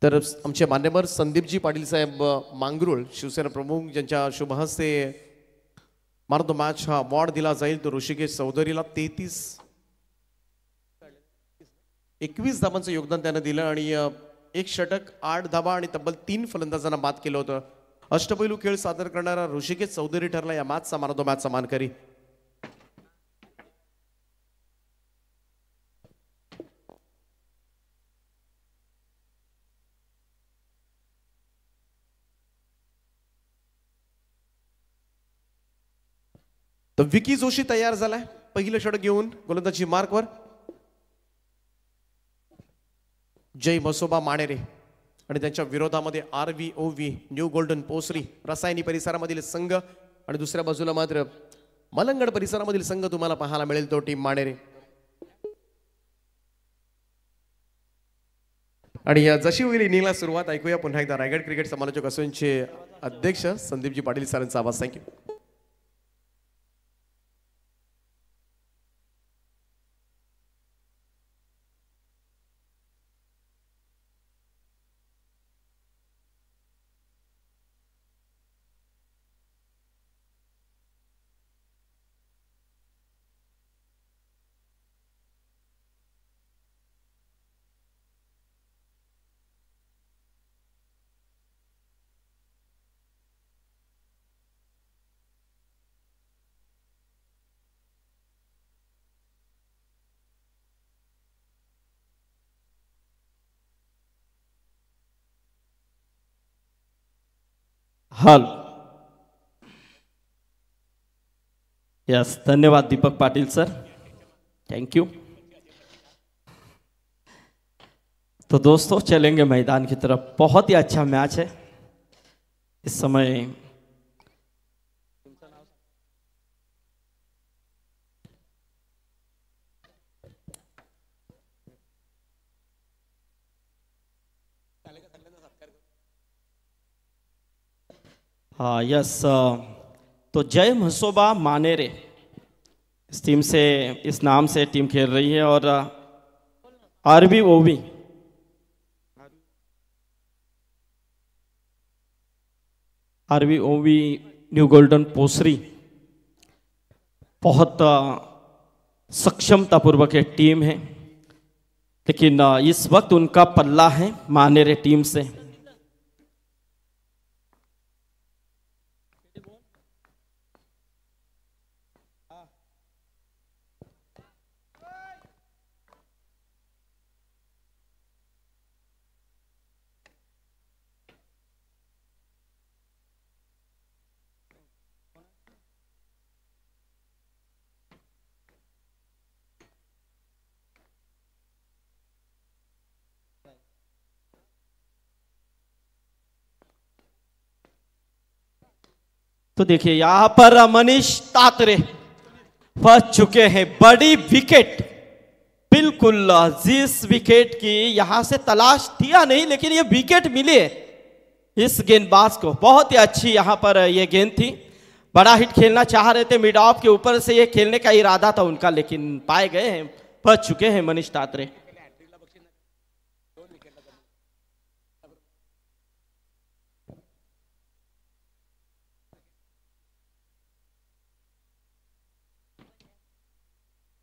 तर आमचे मान्यवर संदीपजी पाटील साहेब मांगरूळ शिवसेना प्रमुख ज्यांच्या शुभ हस्ते मॅन ऑफ द मॅच हा अवॉर्ड दिला जाईल तो ऋषिकेश चौधरीला 21 धाबांचं योगदान त्यानं दिलं आणि एक षटक 8 धाबा आणि तब्बल 3 फलंदाजांना बाद केलं होतं. अष्टपैलू खेळ सादर करणारा ऋषिकेश चौधरी ठरला या मॅचचा मॅन ऑफ द मॅचचा मानकरी. तर विकी जोशी तयार झालाय पहिलं षटक घेऊन गोलंदाजी मार्कवर. जय म्हसोबा माणेरे आणि त्यांच्या विरोधामध्ये RVOV new golden Posari Rasayani परिसरामधील संघ आणि दुसऱ्या बाजूला मात्र मलंगड परिसरामधील संघ तुम्हाला पाहायला मिळेल तो टीम माणेरे. आणि जशी होईल इनिंगला सुरुवात ऐकूया पुन्हा एकदा रायगड क्रिकेट समालोचक असोसिएशनचे अध्यक्ष संदीपजी पाटील सरांचा आवाज. थँक्यू. हाल यस, धन्यवाद दीपक पाटिल सर, थैंक यू. तो दोस्तों चलेंगे मैदान की तरफ. बहुत ही अच्छा मैच है इस समय. हाँ यस, तो जय म्हसोबा मानेरे इस टीम से, इस नाम से टीम खेल रही है और RVOV न्यू गोल्डन पोसरी बहुत सक्षमतापूर्वक एक टीम है, लेकिन इस वक्त उनका पल्ला है मानेरे टीम से. तो देखिए यहां पर मनीष तात्रे फंस चुके हैं. बड़ी विकेट, बिल्कुल जिस विकेट की यहां से तलाश किया नहीं, लेकिन ये विकेट मिली है इस गेंदबाज को. बहुत ही अच्छी यहां पर ये गेंद थी. बड़ा हिट खेलना चाह रहे थे, मिड ऑफ के ऊपर से ये खेलने का इरादा था उनका, लेकिन पाए गए हैं, फंस चुके हैं मनीष तात्रे.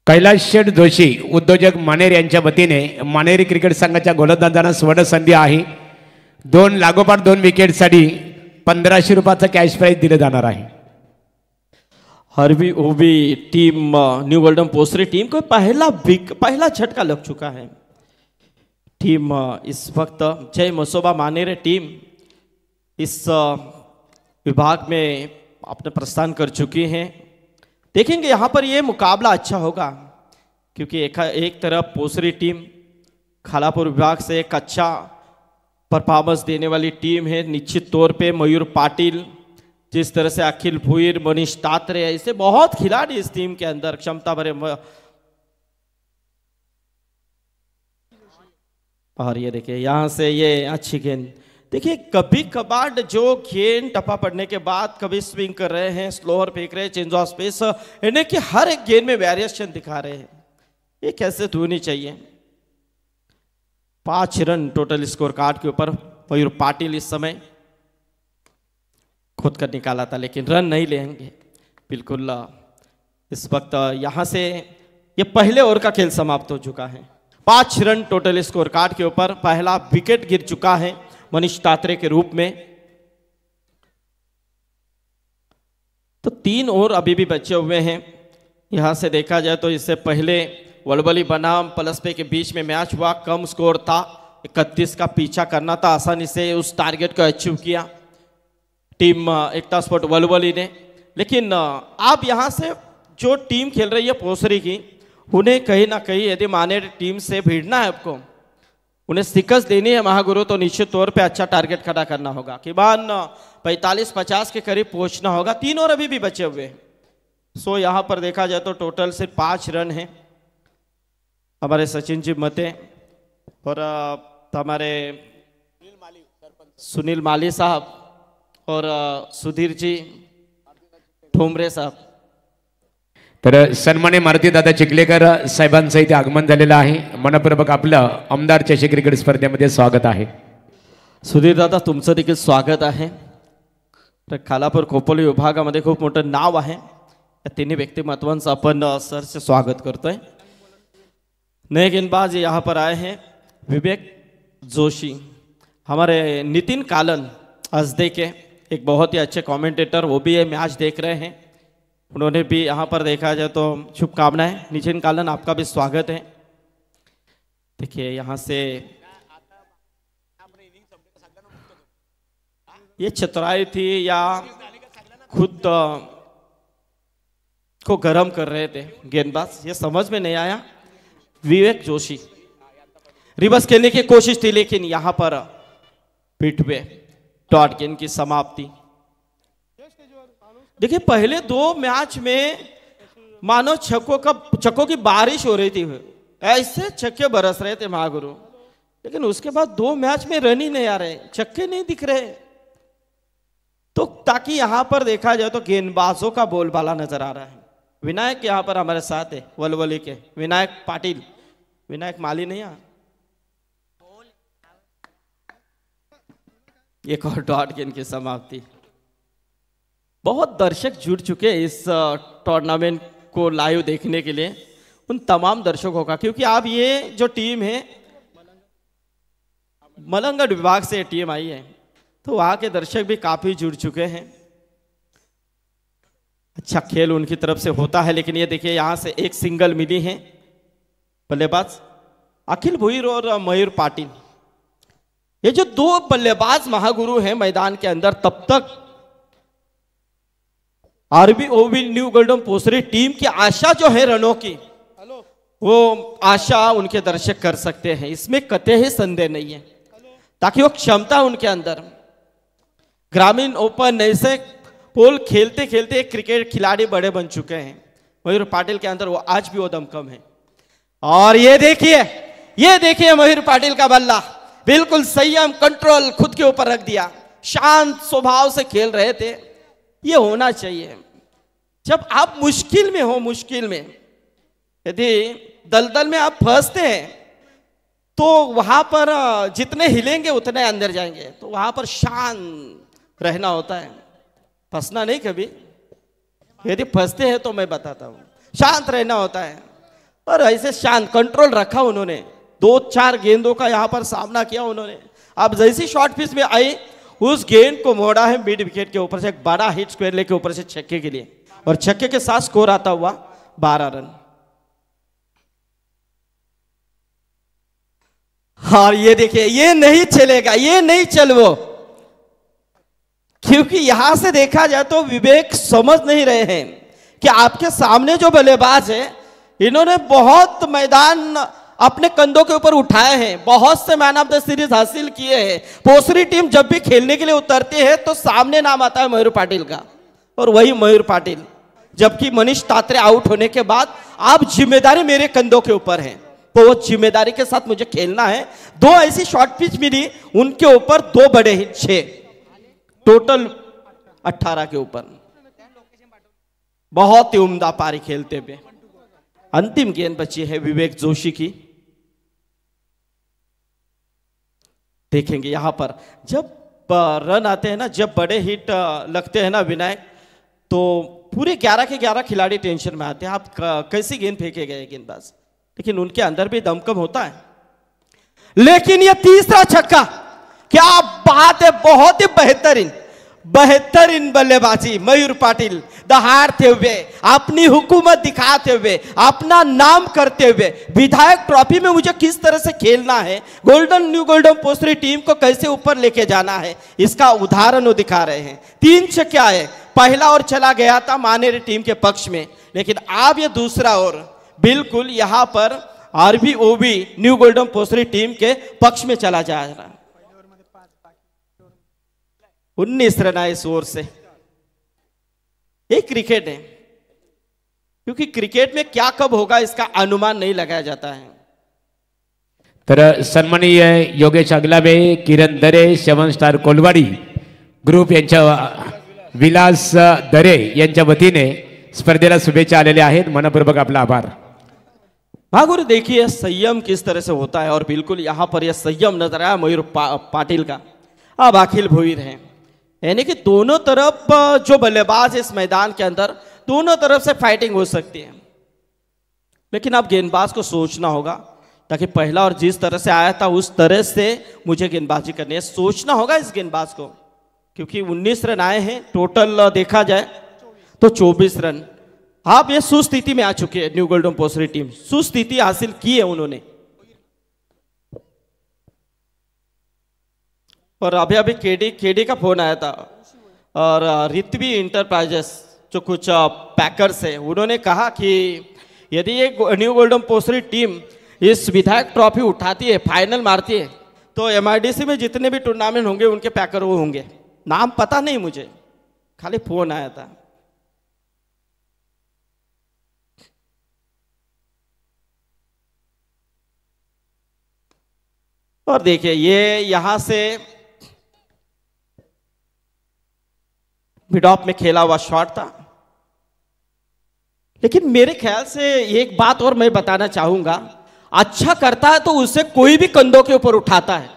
कैलाश शेठ जोशी उद्योजक मानेर यांच्या वतीने मानेरी क्रिकेट संघाच्या गोलंदाजांना स्वर्ण संधी आहे. 2 लागोपाठ 2 विकेटसाठी 1500 रुपयाचा कॅश प्राइज दिले जाणार आहे. RVOV team new golden Posari team को पहला झटका लग चुका है. टीम इस वक्त जय म्हसोबा मानेरे टीम इस विभाग में अपने प्रस्थान कर चुकी हैं. देखेंगे यहाँ पर ये मुकाबला अच्छा होगा, क्योंकि एक तरफ पोसरी टीम खालापुर विभाग से एक अच्छा परफॉर्मेंस देने वाली टीम है. निश्चित तौर पे मयूर पाटिल, जिस तरह से अखिल भूईर, मनीष तात्रे, ऐसे बहुत खिलाड़ी इस टीम के अंदर क्षमता भरे. और ये देखिए यहाँ से ये अच्छी गेंद. देखिए कभी कभार जो गेंद टप्पा पड़ने के बाद कभी स्विंग कर रहे हैं, स्लोअर फेंक रहे हैं, चेंज ऑफ स्पेस, यानी कि हर एक गेंद में वेरिएशन दिखा रहे हैं. ये कैसे होनी चाहिए. 5 रन टोटल स्कोर कार्ड के ऊपर। मयूर पाटिल इस समय खुद कर निकाला था लेकिन रन नहीं लेंगे। बिल्कुल इस वक्त यहाँ से ये पहले ओवर का खेल समाप्त हो चुका है। 5 रन टोटल स्कोर कार्ड के ऊपर। पहला विकेट गिर चुका है मनीष तात्रे के रूप में। तो 3 ओवर अभी भी बचे हुए हैं। यहाँ से देखा जाए तो इससे पहले वलवली बनाम पलस्पे के बीच में मैच हुआ, कम स्कोर था, 31 का पीछा करना था, आसानी से उस टारगेट को अचीव किया टीम एकता स्पोर्ट वलवली ने। लेकिन आप यहाँ से जो टीम खेल रही है पोसरी की, उन्हें कहीं ना कहीं यदि माने टीम से भिड़ना है, आपको उन्हें शिकस्त देनी है महागुरु, तो निश्चित तौर पे अच्छा टारगेट खड़ा करना होगा। किमान 45-50 के करीब पहुंचना होगा। 3 ओवर अभी भी बचे हुए हैं। सो यहाँ पर देखा जाए तो टोटल सिर्फ 5 रन हैं हमारे सचिन जी मते और हमारे सुनील माली साहब और सुधीर जी ठोंबरे साहब। तर सन्मान्य मारुती दादा चिखलेकर साहेबांचं इथे आगमन झालेलं आहे। मनपूर्वक आपलं आमदार चषक क्रिकेट स्पर्धेमध्ये स्वागत आहे। सुधीर दादा तुमचं देखील स्वागत आहे। तर खालापूर खोपोली विभागामध्ये खूप मोठं नाव आहे। या तिन्ही व्यक्तिमत्वांचं आपण सरसे स्वागत करतोय। नए गेंदबाज यहाँ पर आए हैं विवेक जोशी, हमारे नितिन कालन हंसदे के एक बहुत ही अच्छे कमेंटेटर, वो भी ये मैच देख रहे हैं। उन्होंने भी यहाँ पर देखा जाए तो शुभकामनाएं। नितिन कालन आपका भी स्वागत है। देखिए यहाँ से ये चतुराई थी या खुद को गर्म कर रहे थे गेंदबाज, ये समझ में नहीं आया। विवेक जोशी रिवर्स खेलने की कोशिश थी लेकिन यहां पर पीठ पे डॉट गेंद की समाप्ति। देखिए पहले 2 मैच में मानो छक्कों की बारिश हो रही थी, ऐसे छक्के बरस रहे थे महागुरु, लेकिन उसके बाद 2 मैच में रन ही नहीं आ रहे, छक्के नहीं दिख रहे। तो ताकि यहां पर देखा जाए तो गेंदबाजों का बोलबाला नजर आ रहा है। विनायक यहाँ पर हमारे साथ है, वलवली के विनायक पाटिल, विनायक माली नहीं आ। एक और डॉट गेंद की समाप्ति। बहुत दर्शक जुड़ चुके हैं इस टूर्नामेंट को लाइव देखने के लिए, उन तमाम दर्शकों का, क्योंकि आप ये जो टीम है मलंगड़ विभाग से टीम आई है, तो वहां के दर्शक भी काफी जुड़ चुके हैं। अच्छा खेल उनकी तरफ से होता है। लेकिन ये देखिए यहाँ से एक सिंगल मिली है बल्लेबाज अखिल भुईर और मयूर पाटिल। ये जो 2 बल्लेबाज महागुरु हैं मैदान के अंदर, तब तक आरबीओवी न्यू गोल्डन पोसरी टीम की आशा जो है रनों की, वो आशा उनके दर्शक कर सकते हैं, इसमें कतई संदेह नहीं है। ताकि वो क्षमता उनके अंदर, ग्रामीण ओपन ऐसे पोल खेलते खेलते एक क्रिकेट खिलाड़ी बड़े बन चुके हैं। मयूर पाटिल के अंदर वो आज भी वो दमकम है। और ये देखिए मयूर पाटिल का बल्ला, बिल्कुल संयम कंट्रोल खुद के ऊपर रख दिया, शांत स्वभाव से खेल रहे थे। ये होना चाहिए जब आप मुश्किल में हो, मुश्किल में यदि दलदल में आप फंसते हैं तो वहां पर जितने हिलेंगे उतने अंदर जाएंगे। तो वहां पर शांत रहना होता है, फंसना नहीं कभी। यदि फंसते हैं तो मैं बताता हूं, शांत रहना होता है। और ऐसे शांत कंट्रोल रखा उन्होंने, 2-4 गेंदों का यहां पर सामना किया उन्होंने। अब जैसी शॉर्ट पिच में आई, उस गेंद को मोड़ा है मिड विकेट के ऊपर से, एक बड़ा हिट स्क्वायर लेके ऊपर से छक्के के लिए, और छक्के के साथ स्कोर आता हुआ 12 रन। और ये देखिए, ये नहीं चलेगा, ये नहीं चल वो, क्योंकि यहां से देखा जाए तो विवेक समझ नहीं रहे हैं कि आपके सामने जो बल्लेबाज है, इन्होंने बहुत मैदान अपने कंधों के ऊपर उठाए हैं, बहुत से मैन ऑफ द सीरीज हासिल किए हैं। पोसरी टीम जब भी खेलने के लिए उतरती है तो सामने नाम आता है मयूर पाटिल का, और वही मयूर पाटिल। जबकि मनीष तात्रे आउट होने के बाद आप जिम्मेदारी मेरे कंधों के ऊपर है, तो वो जिम्मेदारी के साथ मुझे खेलना है। 2 ऐसी शॉर्ट पिच मिली, उनके ऊपर 2 बड़े हिट, 6 टोटल 18 के ऊपर। बहुत ही उम्दा पारी खेलते हुए। अंतिम गेंद बची है विवेक जोशी की। देखेंगे यहाँ पर जब रन आते हैं ना, जब बड़े हिट लगते हैं ना विनायक, तो पूरे 11 के 11 खिलाड़ी टेंशन में आते हैं। आप कैसी गेंद फेंके गए गेंदबाज, लेकिन उनके अंदर भी दमकम होता है। लेकिन ये तीसरा छक्का, क्या बात है, बहुत ही बेहतरीन बेहतरीन बल्लेबाजी मयूर पाटिल दहाड़ते हुए, अपनी हुकूमत दिखाते हुए, अपना नाम करते हुए, विधायक ट्रॉफी में मुझे किस तरह से खेलना है, न्यू गोल्डन पोस्टरी टीम को कैसे ऊपर लेके जाना है, इसका उदाहरण वो दिखा रहे हैं। 3 छक्के आए, पहला ओवर चला गया था मानेरी टीम के पक्ष में, लेकिन अब ये दूसरा ओवर बिल्कुल यहां पर आरबीओबी न्यू गोल्डन पोस्टरी टीम के पक्ष में चला जा रहा है। 19 रन आए इस ओवर से। ये क्रिकेट है, क्योंकि क्रिकेट में क्या कब होगा इसका अनुमान नहीं लगाया जाता है। तर सन्माननीय योगेश अगलाबे, किरण दरे, श्रवण स्टार कोलवाडी ग्रुप यांच्या विलास दरे यांच्या वतीने स्पर्धेला शुभेच्छा आलेल्या आहेत। मनपूर्वक आपला आभार। भागुर देखिए संयम किस तरह से होता है, और बिल्कुल यहां पर यह संयम नजर आया मयूर पाटिल का। अब अखिल भोईर हैं, यानी कि दोनों तरफ जो बल्लेबाज इस मैदान के अंदर, दोनों तरफ से फाइटिंग हो सकती है, लेकिन अब गेंदबाज को सोचना होगा, ताकि पहला और जिस तरह से आया था उस तरह से मुझे गेंदबाजी करनी है, सोचना होगा इस गेंदबाज को, क्योंकि 19 रन आए हैं टोटल देखा जाए तो 24 रन। आप ये सुस्थिति में आ चुके हैं, न्यू गोल्डन पोस्टरी टीम सुस्थिति हासिल की है उन्होंने। और अभी अभी केडी का फोन आया था, और रित्वी इंटरप्राइजेस जो कुछ पैकर्स है, उन्होंने कहा कि यदि ये न्यू गोल्डन पोस्टरी टीम इस विधायक ट्रॉफी उठाती है, फाइनल मारती है, तो एमआईडीसी में जितने भी टूर्नामेंट होंगे उनके पैकर वो होंगे। नाम पता नहीं मुझे, खाली फोन आया था। और देखिए ये यहां से मिडऑफ में खेला हुआ शॉट था, लेकिन मेरे ख्याल से एक बात और मैं बताना चाहूंगा, अच्छा करता है तो उसे कोई भी कंधों के ऊपर उठाता है,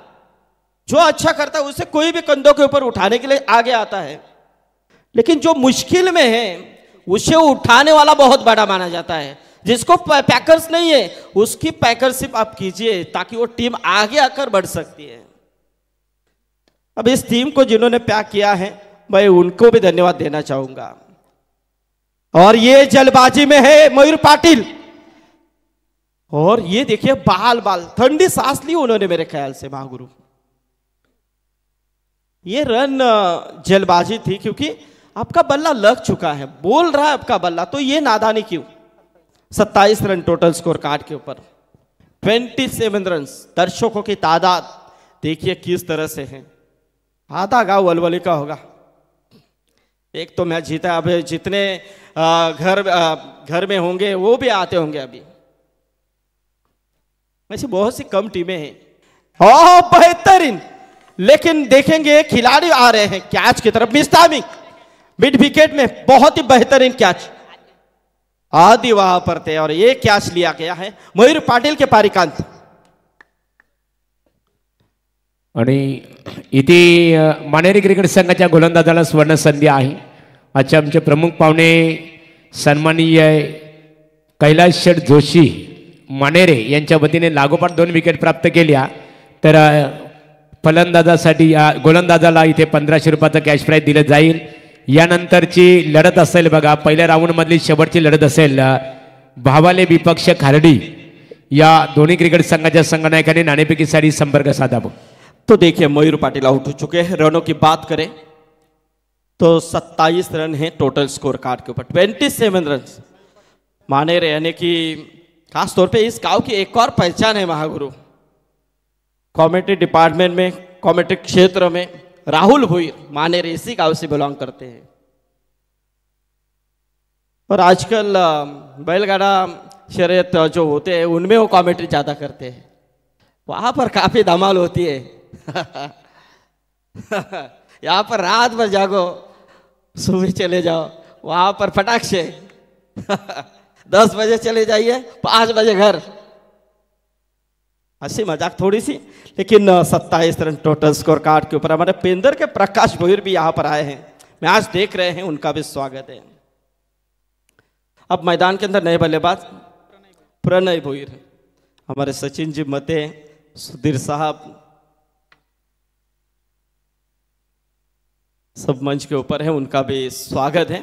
जो अच्छा करता है उसे कोई भी कंधों के ऊपर उठाने के लिए आगे आता है, लेकिन जो मुश्किल में है उसे उठाने वाला बहुत बड़ा माना जाता है। जिसको पैकर्स नहीं है उसकी पैकरशिप आप कीजिए, ताकि वो टीम आगे आकर बढ़ सकती है। अब इस टीम को जिन्होंने पैक किया है मैं उनको भी धन्यवाद देना चाहूंगा। और ये जल्दबाजी में है मयूर पाटिल, और ये देखिए बाल ठंडी सांस ली उन्होंने मेरे ख्याल से महागुरु। ये रन जल्दबाजी थी, क्योंकि आपका बल्ला लग चुका है, बोल रहा है आपका बल्ला, तो ये नादानी क्यों। 27 रन टोटल स्कोर कार्ड के ऊपर, 27 रन। दर्शकों की तादाद देखिए किस तरह से है, आधा गांव वलवली का होगा। एक तो मैच जीता, अब जितने घर में होंगे वो भी आते होंगे अभी। वैसे बहुत सी कम टीमें हैं। बेहतरीन, लेकिन देखेंगे खिलाड़ी आ रहे हैं कैच की तरफ। मिस्तामी मिड विकेट में बहुत ही बेहतरीन कैच आदि वहां पर थे, और ये कैच लिया गया है मयूर पाटिल के पारिकांत। आणि इथे मानेरी क्रिकेट संघाच्या गोलंदाजाला स्वर्ण संधी आहे। आजचे आमचे प्रमुख पाहुणे सन्माननीय कैलाश शेठ जोशी मानेरे यांच्या वतीने लागोपाठ 2 विकेट प्राप्त केल्या। तर फलंदाजासाठी गोलंदाजाला इथे 1500 रुपयाचं कॅश प्राइज दिलं जाईल। यानंतरची लढत असेल बघा, पहिल्या राऊंडमधली शेवटची लढत असेल भावाले विपक्ष खारडी या दोन्ही क्रिकेट संघाच्या संघनायकांनी नाणेफेकीसाठी संपर्क साधावा। तो देखिए मयूर पाटिल आउट हो चुके हैं। रनों की बात करें तो 27 रन है टोटल स्कोर कार्ड के ऊपर, 27 रन मानेरे, यानी कि खासतौर पे इस गांव की एक और पहचान है महागुरु। कॉमेंट्री डिपार्टमेंट में, कॉमेंट्री क्षेत्र में राहुल भोईर मानेरे इसी गांव से बिलोंग करते हैं। और आजकल बैलगाड़ा शर्यत जो होते हैं उनमें वो कॉमेंट्री ज़्यादा करते हैं, वहाँ पर काफ़ी धमाल होती है। यहाँ पर रात भर जागो, सुबह चले जाओ, वहाँ पर फटाक से 10 बजे चले जाइए, 5 बजे घर। हंसी मजाक थोड़ी सी, लेकिन 27 रन टोटल स्कोर कार्ड के ऊपर हमारे पेंदर के प्रकाश भोईर भी यहाँ पर आए हैं, मैच देख रहे हैं, उनका भी स्वागत है। अब मैदान के अंदर नए बल्लेबाज प्रणय भोईर, हमारे सचिन जी मते, सुधीर साहब सब मंच के ऊपर है, उनका भी स्वागत है।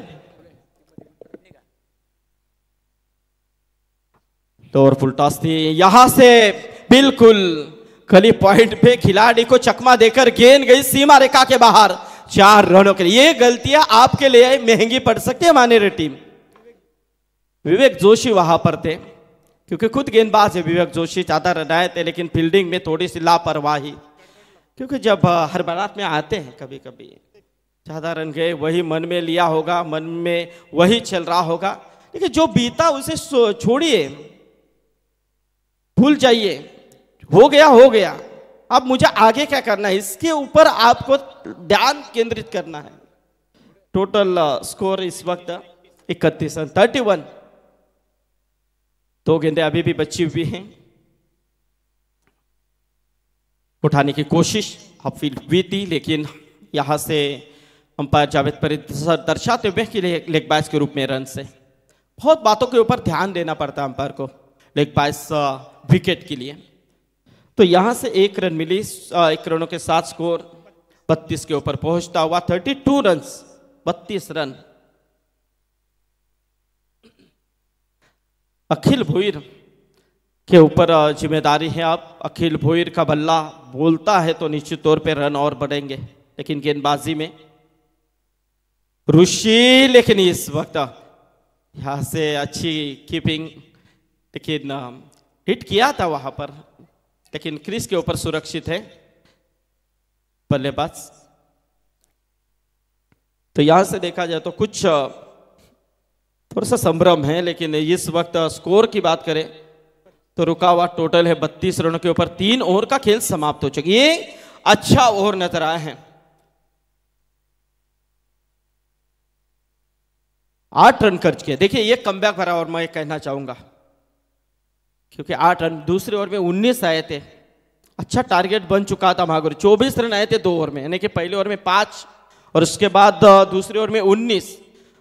तो और फुल टॉस थी, यहां से बिल्कुल खली पॉइंट पे खिलाड़ी को चकमा देकर गेंद गई सीमा रेखा के बाहर 4 रनों के लिए। ये गलतियां आपके लिए महंगी पड़ सकती है मानेरे टीम। विवेक जोशी वहां पर थे, क्योंकि खुद गेंदबाज है विवेक जोशी, ज्यादा रन आए थे, लेकिन फील्डिंग में थोड़ी सी लापरवाही, क्योंकि जब हर बारात में आते हैं कभी कभी ज्यादा रन गए, वही मन में लिया होगा, मन में वही चल रहा होगा, लेकिन जो बीता उसे छोड़िए, भूल जाइए, हो गया हो गया, अब मुझे आगे क्या करना है, इसके ऊपर आपको ध्यान केंद्रित करना है। टोटल स्कोर इस वक्त 31 रन 31। 2 गेंदें अभी भी बची हुई हैं, उठाने की कोशिश अपील हुई थी, लेकिन यहां से अंपायर जावेद फरीद दर्शाते हुए कि लेग बाइस के रूप में रन से बहुत बातों के ऊपर ध्यान देना पड़ता है अंपायर को लेग बाइस विकेट के लिए। तो यहां से 1 रन मिली, 1 रनों के साथ स्कोर 32 के ऊपर पहुंचता हुआ 32 रन 32 रन। अखिल भोईर के ऊपर जिम्मेदारी है। अब अखिल भोईर का बल्ला बोलता है तो निश्चित तौर पे रन और बढ़ेंगे, लेकिन गेंदबाजी में ऋषि, लेकिन इस वक्त यहां से अच्छी कीपिंग, लेकिन हिट किया था वहां पर, लेकिन क्रीज के ऊपर सुरक्षित है बल्लेबाज। तो यहां से देखा जाए तो कुछ थोड़ा सा संभ्रम है, लेकिन इस वक्त स्कोर की बात करें तो रुका हुआ टोटल है 32 रनों के ऊपर। 3 ओवर का खेल समाप्त हो चुका, ये अच्छा ओवर नजर आए हैं। 8 रन खर्च किए, देखिए ये कमबैक भरा और मैं कहना चाहूंगा, क्योंकि 8 रन, दूसरे ओवर में 19 आए थे, अच्छा टारगेट बन चुका था महागुर। 24 रन आए थे 2 ओवर में, यानी कि पहले ओवर में 5 और उसके बाद दूसरे ओवर में 19।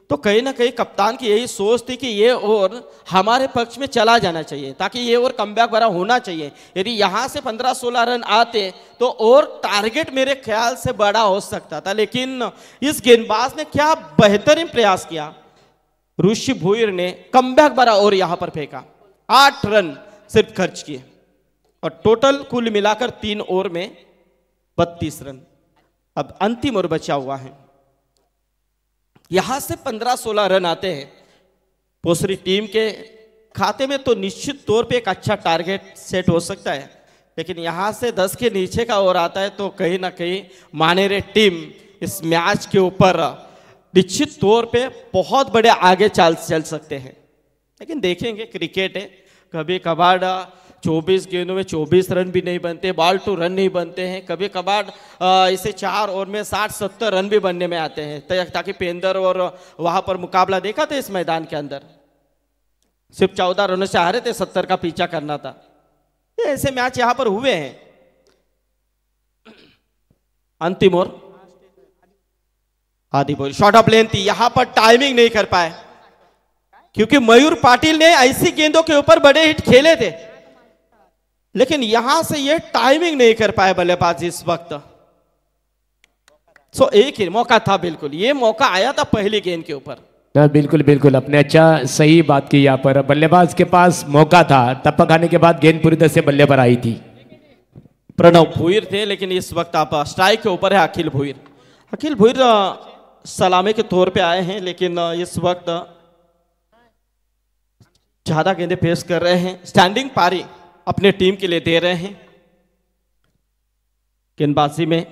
तो कहीं ना कहीं कप्तान की यही सोच थी कि ये ओवर हमारे पक्ष में चला जाना चाहिए, ताकि ये ओवर कमबैक भरा होना चाहिए। यदि यहां से 15-16 रन आते तो और टारगेट मेरे ख्याल से बड़ा हो सकता था, लेकिन इस गेंदबाज ने क्या बेहतरीन प्रयास किया, ऋषि भोईर ने कमबैक भरा और यहां पर फेंका। 8 रन सिर्फ खर्च किए और टोटल कुल मिलाकर 3 ओवर में 32 रन। अब अंतिम ओवर बचा हुआ है, यहां से 15-16 रन आते हैं पोसरी टीम के खाते में तो निश्चित तौर पे एक अच्छा टारगेट सेट हो सकता है, लेकिन यहां से 10 के नीचे का ओवर आता है तो कहीं ना कहीं मानेरे टीम इस मैच के ऊपर निश्चित तौर पे बहुत बड़े आगे चल सकते हैं। लेकिन देखेंगे, क्रिकेट है, कभी कभार 24 गेंदों में 24 रन भी नहीं बनते, बॉल टू रन नहीं बनते हैं, कभी कभार इसे 4 ओवर में 60-70 रन भी बनने में आते हैं। ताकि पेंदर और वहां पर मुकाबला देखा था इस मैदान के अंदर, सिर्फ 14 रनों से हारे थे, 70 का पीछा करना था। ऐसे मैच यहां पर हुए हैं। अंतिम ओवर आदि बोल शॉर्ट ऑफ लेंथ थी, यहां पर टाइमिंग नहीं कर पाए, क्योंकि मयूर पाटिल ने ऐसी गेंदों के ऊपर बड़े हिट खेले थे, लेकिन यहां से ये टाइमिंग नहीं कर पाए बल्लेबाज इस वक्त। सो एक ही मौका था, बिल्कुल ये मौका आया था पहली गेंद के ऊपर। बिल्कुल बिल्कुल, आपने अच्छा सही बात की। यहाँ पर बल्लेबाज के पास मौका था, टप्पा खाने के बाद गेंद पूरी तरह से बल्ले पर आई थी। प्रणव भोईर थे, लेकिन इस वक्त आप स्ट्राइक के ऊपर है अखिल भोईर। अखिल भोईर सलामी के तौर पे आए हैं, लेकिन इस वक्त ज्यादा गेंदें पेश कर रहे हैं, स्टैंडिंग पारी अपने टीम के लिए दे रहे हैं। गेंदबाजी में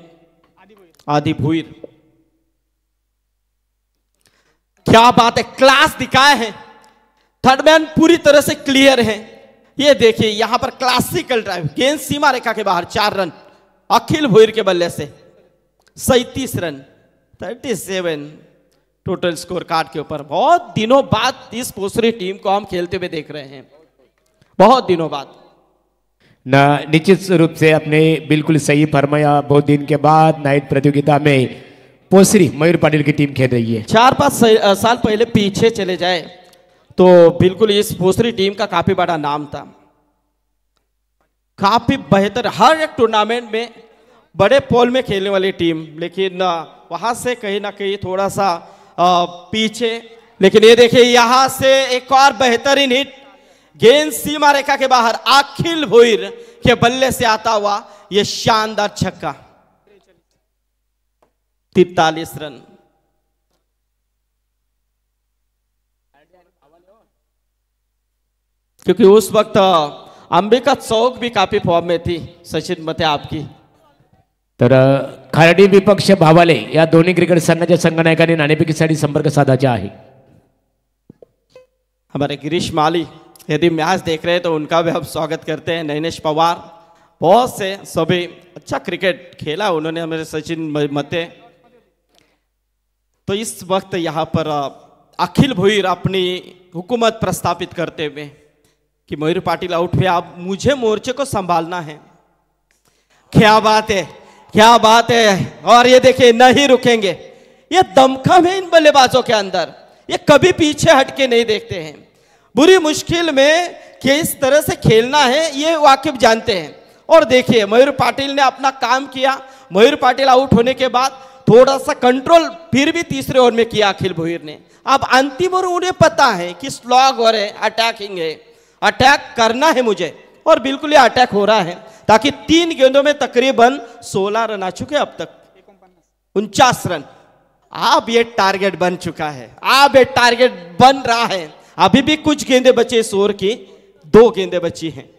आदि भोईर, क्या बात है, क्लास दिखाए हैं। थर्ड मैन पूरी तरह से क्लियर है। ये देखिए यहां पर क्लासिकल ड्राइव, गेंद सीमा रेखा के बाहर, 4 रन अखिल भोईर के बल्ले से। 37 रन 37 टोटल स्कोर कार्ड के ऊपर। बहुत दिनों बाद इस पोसरी टीम को हम खेलते हुए देख रहे हैं, बहुत दिनों बाद। निश्चित रूप से आपने बिल्कुल सही फरमाया। बहुत दिन के बाद नाइट प्रतियोगिता में पोसरी मयूर पाटिल की टीम खेल रही है। 4-5 साल पहले पीछे चले जाए तो बिल्कुल इस पोसरी टीम का काफी बड़ा नाम था, काफी बेहतर हर एक टूर्नामेंट में बड़े पोल में खेलने वाली टीम, लेकिन वहां से कहीं ना कहीं थोड़ा सा पीछे। लेकिन ये देखिए यहां से एक और बेहतरीन हिट, गेंद सीमा रेखा के बाहर अखिल भोईर के बल्ले से आता हुआ यह शानदार छक्का। 43 रन। क्योंकि उस वक्त अंबिका चौक भी काफी फॉर्म में थी। सचिन मते आपकी। तर खारडी विपक्ष भावाले या दोन्ही क्रिकेट संघाच्या संघनायकांनी नाणेफेकीसाठी संपर्क साधायचा आहे। हमारे गिरीश माली यदि मैच देख रहे हैं तो उनका भी हम स्वागत करते हैं। नैनेश पवार, बहुत से सभी अच्छा क्रिकेट खेला उन्होंने, हमारे सचिन मते। तो इस वक्त यहाँ पर अखिल भोईर अपनी हुकूमत प्रस्तापित करते हुए कि मयूर पाटिल आउट हुए, अब मुझे मोर्चे को संभालना है। क्या बात है, क्या बात है। और ये देखिए नहीं रुकेंगे, ये दमखम है इन बल्लेबाजों के अंदर, ये कभी पीछे हटके नहीं देखते हैं। बुरी मुश्किल में किस तरह से खेलना है ये वाकिफ जानते हैं। और देखिए मयूर पाटिल ने अपना काम किया। मयूर पाटिल आउट होने के बाद थोड़ा सा कंट्रोल फिर भी तीसरे ओवर में किया अखिल भोईर ने। अब अंतिम ओवर उन्हें पता है कि स्लॉग ओवर है, अटैकिंग है, अटैक करना है मुझे, और बिल्कुल ये अटैक हो रहा है। ताकि 3 गेंदों में तकरीबन 16 रन आ चुके अब तक, 49 रन। अब ये टारगेट बन चुका है, अब ये टारगेट बन रहा है। अभी भी कुछ गेंदें बचे इस ओवर की, 2 गेंदें बची हैं।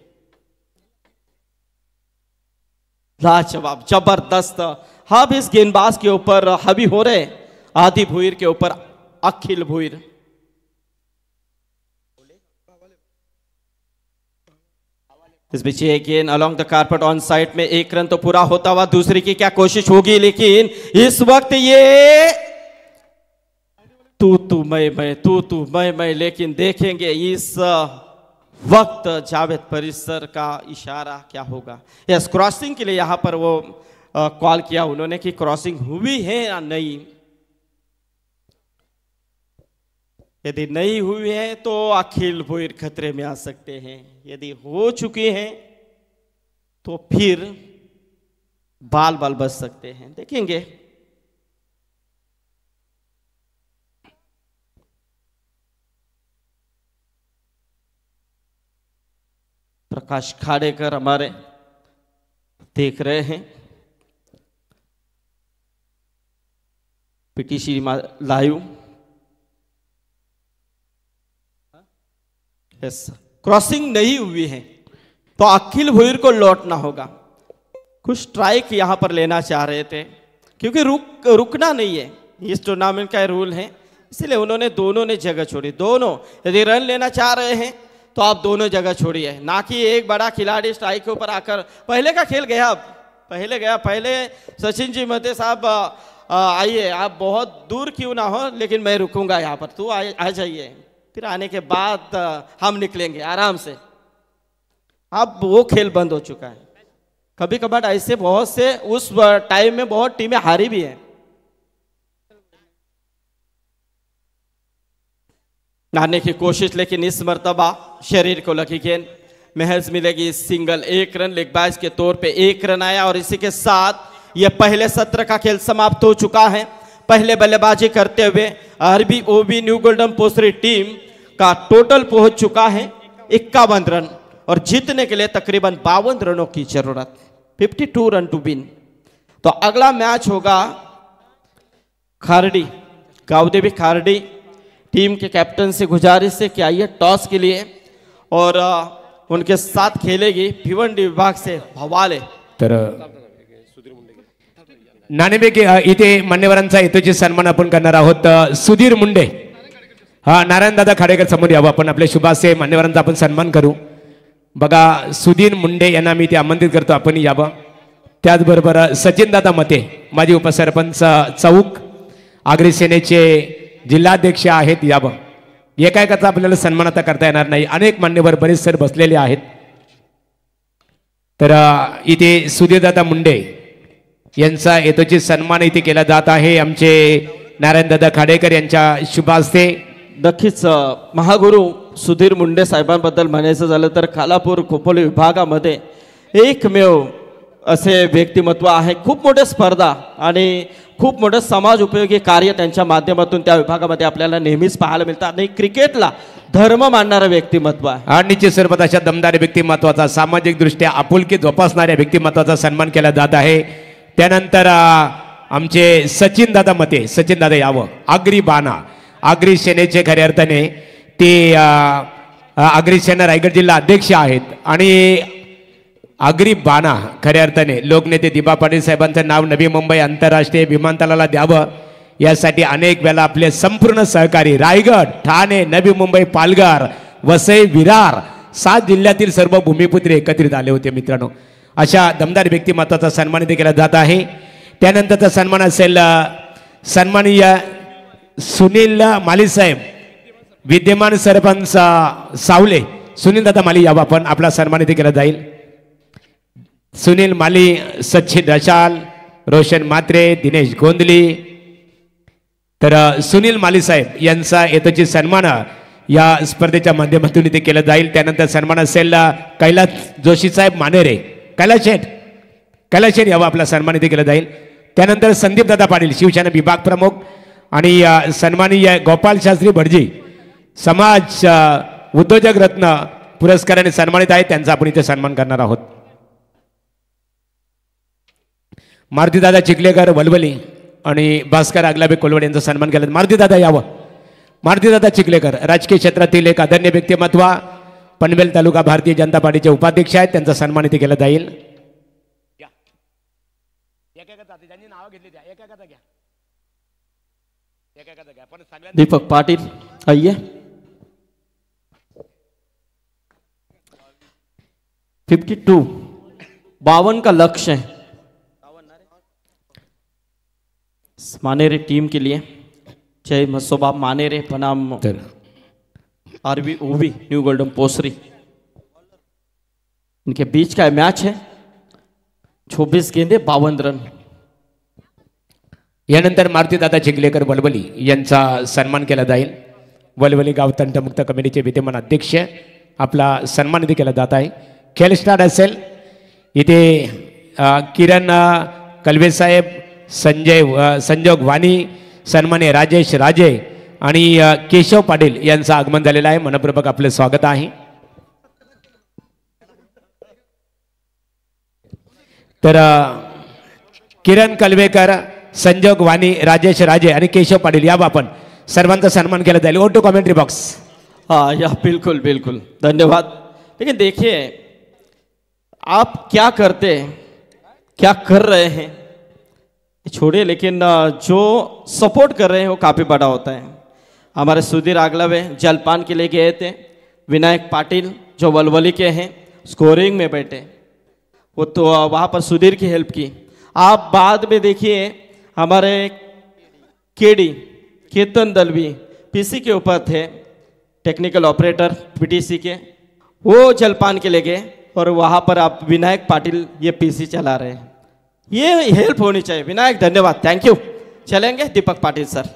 लाजवाब, जबरदस्त। अब इस गेंदबाज के ऊपर हावी हो रहे आदि भोईर के ऊपर अखिल भोईर। इस बीच ये गेंद along the carpet on side में, 1 रन तो पूरा होता हुआ, दूसरी की क्या कोशिश होगी, लेकिन इस वक्त ये तू मैं, लेकिन देखेंगे इस वक्त जावेद परिसर का इशारा क्या होगा। यस, क्रॉसिंग के लिए यहां पर वो कॉल किया उन्होंने कि क्रॉसिंग हुई है या नहीं। यदि नहीं हुई है तो अखिल भोईर खतरे में आ सकते हैं, यदि हो चुकी हैं तो फिर बाल बच सकते हैं, देखेंगे। प्रकाश खाड़ेकर हमारे देख रहे हैं, पीटीसी लाइव। यस, क्रॉसिंग नहीं हुई है तो अखिल भोईर को लौटना होगा। कुछ स्ट्राइक यहां पर लेना चाह रहे थे, क्योंकि रुकना नहीं है, इस टूर्नामेंट का रूल है, इसलिए उन्होंने दोनों ने जगह छोड़ी। दोनों यदि रन लेना चाह रहे हैं तो आप दोनों जगह छोड़िए, ना कि एक बड़ा खिलाड़ी स्ट्राइक के ऊपर आकर। पहले का खेल गया, अब पहले सचिन जी मते साहब आइए, आप बहुत दूर क्यों ना हो, लेकिन मैं रुकूंगा यहाँ पर, तू आ जाइए, फिर आने के बाद हम निकलेंगे आराम से। अब वो खेल बंद हो चुका है। कभी कभार ऐसे बहुत से उस टाइम में बहुत टीमें हारी भी हैं। आने की कोशिश, लेकिन इस मर्तबा शरीर को लगी गेंद, महज मिलेगी सिंगल। 1 रन लेग बाज के तौर पे 1 रन आया, और इसी के साथ यह पहले सत्र का खेल समाप्त हो चुका है। पहले बल्लेबाजी करते हुए आरबीओबी न्यू गोल्डन पोसरी टीम का टोटल पहुंच चुका है 51 रन, और जीतने के लिए तकरीबन 52 रनों की जरूरत, 52 रन टू विन। तो अगला मैच होगा खारडी, गावदेवी खारडी टीम के कैप्टन से गुजारिश से कि आइए टॉस के लिए, और उनके साथ खेलेगी भिवंडी विभाग से भवाले। तर नाणेफेकी इथे मान्यवरांचा हेतूचे सन्मान आपण करणार आहोत। सुधीर मुंडे, हा नारायण दादा खाडेकर समोर यावं, आपण आपल्या शुभासे मान्यवरांचा आपण सन्मान करू। बघा सुधीर मुंडे यांना मी ते आमंत्रित करतो, आपण यावं। त्याचबरोबर सचिन दादा मते, माजी उपसरपंच चौक, आगरी सेनेचे जिल्हाध्यक्ष आहेत, यावं। एकाएकाचा आपल्याला सन्मान आता करता येणार नाही, अनेक मान्यवर बरेच सर बसलेले आहेत। तर इथे सुधीरदादा मुंडे यांचा येतोची सन्मान इथे केला जात आहे आमचे नारायणदादा खाडेकर यांच्या शुभ हस्ते. नक्कीच महागुरु सुधीर मुंडे साहेबांबद्दल म्हणायचं झालं तर खालापूर खोपोली विभागामध्ये एकमेव असे व्यक्तिमत्व आहे. खूप मोठ्या स्पर्धा आणि खूप मोठं समाज उपयोगी कार्य त्यांच्या माध्यमातून त्या विभागामध्ये आपल्याला नेहमीच पाहायला मिळतं आणि क्रिकेटला धर्म मानणारं व्यक्तिमत्व आहे. आणि निश्चित स्वरूपात अशा दमदार व्यक्तिमत्वाचा सामाजिक दृष्ट्या आपुलकी जोपासणाऱ्या व्यक्तिमत्वाचा सन्मान केला जात आहे. त्यानंतर आमचे सचिन दादा मते, सचिन दादा यावं, आगरी बाणा, आगरी सेनेचे खऱ्या अर्थाने ते आगरी सेना रायगड जिल्हा अध्यक्ष आहेत आणि आगरी बाणा खऱ्या अर्थाने लोकनेते दिबा पाटील साहेबांचं नाव नवी मुंबई आंतरराष्ट्रीय विमानतळाला द्यावं यासाठी अनेक वेळा आपले संपूर्ण सहकारी रायगड, ठाणे, नवी मुंबई, पालघर, वसई, विरार 7 जिल्ह्यातील सर्व भूमिपुत्र एकत्रित आले होते. मित्रांनो, अशा दमदार व्यक्तिमत्वाचा सन्मान इथे केला जात आहे. त्यानंतरचा सन्मान असेल सन्माननीय सुनील माली साहेब, विद्यमान सरपंच सावले. सुनील दादा माली यावं आपण, आपला सन्मान इथे केला जाईल. सुनील माली, सचिन रशाल, रोशन मात्रे, दिनेश गोंदली. तर सुनील माली साहेब यांचा येतोची सन्मान या स्पर्धेच्या माध्यमातून इथे केला जाईल. त्यानंतर सन्मान असेल कैलास जोशी साहेब मानेरे, कैलास शेठ यावं, आपला सन्मान इथे केला जाईल. त्यानंतर संदीप दादा पाटील, शिवसेना विभाग प्रमुख आणि सन्माननीय गोपाल शास्त्री भटजी, समाज उद्योजक रत्न पुरस्काराने सन्मानित आहेत. त्यांचा आपण इथे सन्मान करणार आहोत. मारुतीदादा चिखलेकर वलवली आणि भास्कर आगलाबे कोलवड यांचा सन्मान केला. मारुतीदादा यावं, मारुतीदादा चिखलेकर राजकीय क्षेत्रातील एक आदरणीय व्यक्तिमत्व, पनवेल तालुका भारतीय जनता पार्टीचे उपाध्यक्ष आहेत. त्यांचा सन्मान इथे केला जाईल. दीपक पाटिल आइए. 52 का लक्ष्य है मानेरे टीम के लिए. जय मसोबा मानेरे बनाम RVOV न्यू गोल्डन पोसरी, इनके बीच का मैच है. 24 गेंदे 52 रन. यानंतर मारुतीदादा चिखलेकर वलवली यांचा सन्मान केला जाईल. वलवली गाव तंटमुक्त कमिटीचे विद्यमान अध्यक्ष, आपला सन्मान इथे केला जात आहे. खेळ स्टार्ट असेल इथे किरण कलवे साहेब, संजोग वाणी, सन्मान्य राजेश राजे आणि केशव पाटील यांचं आगमन झालेलं आहे. मनपूर्वक आपले स्वागत आहे. तर किरण कलवेकर, संजोग वाणी, राजेश राजे आणि केशव पाटील या आपण सर्वांचा सन्मान केला जाईल. ओटू कमेंट्री बॉक्स. हाँ या बिल्कुल बिल्कुल धन्यवाद. लेकिन देखिए आप क्या करते हैं, क्या कर रहे हैं छोड़िए, लेकिन जो सपोर्ट कर रहे हैं वो काफ़ी बड़ा होता है. हमारे सुधीर आगलावे जलपान के लिए गए थे. विनायक पाटिल जो वलवली के हैं स्कोरिंग में बैठे, वो तो वहाँ पर सुधीर की हेल्प की. आप बाद में देखिए हमारे केतन दलवी पीसी के ऊपर थे, टेक्निकल ऑपरेटर पीटीसी के, वो जलपान के लिए गए और वहाँ पर आप विनायक पाटिल ये पीसी चला रहे हैं. ये हेल्प होनी चाहिए. विनायक धन्यवाद, थैंक यू. चलेंगे Deepak Patil sir.